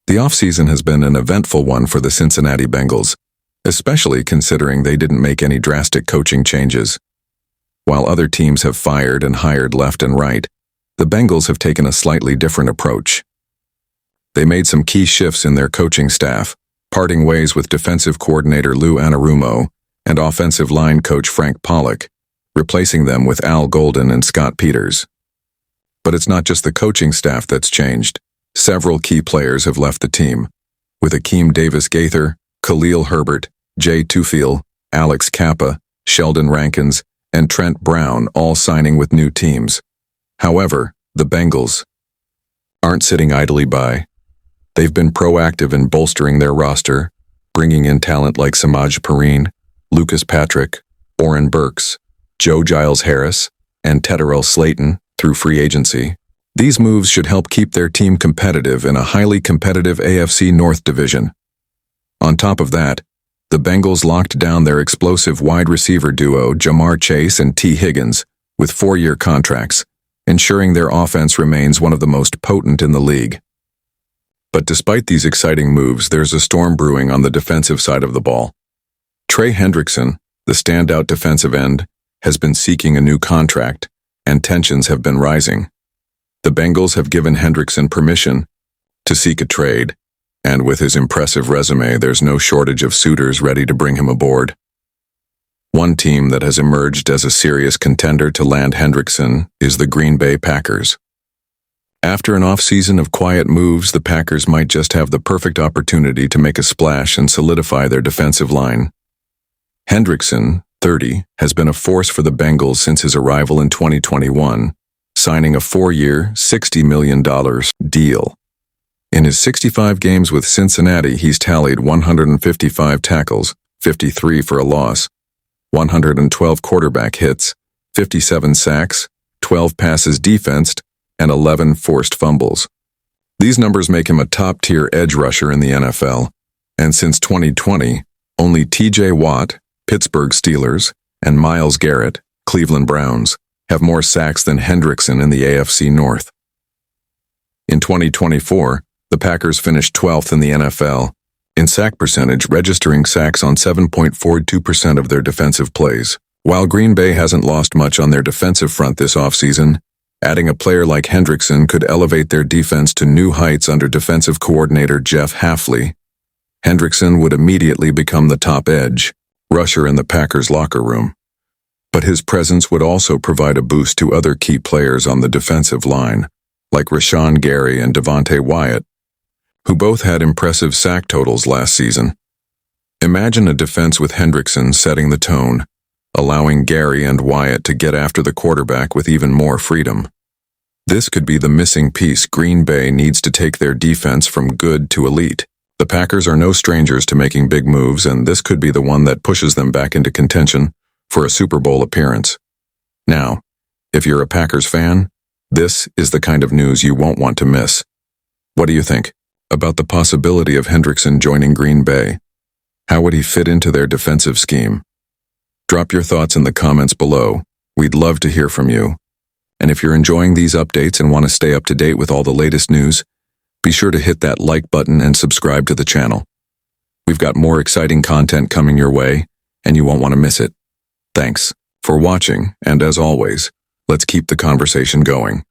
The offseason has been an eventful one for the Cincinnati Bengals, especially considering they didn't make any drastic coaching changes. While other teams have fired and hired left and right, the Bengals have taken a slightly different approach. They made some key shifts in their coaching staff, parting ways with defensive coordinator Lou Anarumo and offensive line coach Frank Pollock, replacing them with Al Golden and Scott Peters. But it's not just the coaching staff that's changed. Several key players have left the team, with Akeem Davis-Gaither, Khalil Herbert, Jay Tufiel, Alex Kappa, Sheldon Rankins, and Trent Brown all signing with new teams. However, the Bengals aren't sitting idly by. They've been proactive in bolstering their roster, bringing in talent like Samaj Perine, Lucas Patrick, Oren Burks, Joe Giles-Harris, and Teddarrell Slayton through free agency. These moves should help keep their team competitive in a highly competitive AFC North division. On top of that, the Bengals locked down their explosive wide receiver duo Jamar Chase and T. Higgins with 4-year contracts, ensuring their offense remains one of the most potent in the league. But despite these exciting moves, there's a storm brewing on the defensive side of the ball. Trey Hendrickson, the standout defensive end, has been seeking a new contract, and tensions have been rising. The Bengals have given Hendrickson permission to seek a trade, and with his impressive resume, there's no shortage of suitors ready to bring him aboard. One team that has emerged as a serious contender to land Hendrickson is the Green Bay Packers. After an offseason of quiet moves, the Packers might just have the perfect opportunity to make a splash and solidify their defensive line. Hendrickson, 30, has been a force for the Bengals since his arrival in 2021, signing a 4-year, $60 million deal. In his 65 games with Cincinnati, he's tallied 155 tackles, 53 for a loss, 112 quarterback hits, 57 sacks, 12 passes defensed, and 11 forced fumbles. These numbers make him a top-tier edge rusher in the NFL, and since 2020, only T.J. Watt, Pittsburgh Steelers, and Myles Garrett, Cleveland Browns, have more sacks than Hendrickson in the AFC North. In 2024, the Packers finished 12th in the NFL in sack percentage, registering sacks on 7.42% of their defensive plays. While Green Bay hasn't lost much on their defensive front this offseason, adding a player like Hendrickson could elevate their defense to new heights under defensive coordinator Jeff Hafley. Hendrickson would immediately become the top edge rusher in the Packers locker room. But his presence would also provide a boost to other key players on the defensive line, like Rashawn Gary and Devontae Wyatt, who both had impressive sack totals last season. Imagine a defense with Hendrickson setting the tone, allowing Gary and Wyatt to get after the quarterback with even more freedom. This could be the missing piece Green Bay needs to take their defense from good to elite. The Packers are no strangers to making big moves, and this could be the one that pushes them back into contention for a Super Bowl appearance. Now, if you're a Packers fan, this is the kind of news you won't want to miss. What do you think about the possibility of Hendrickson joining Green Bay? How would he fit into their defensive scheme? Drop your thoughts in the comments below. We'd love to hear from you. And if you're enjoying these updates and want to stay up to date with all the latest news, be sure to hit that like button and subscribe to the channel. We've got more exciting content coming your way, and you won't want to miss it. Thanks for watching, and as always, let's keep the conversation going.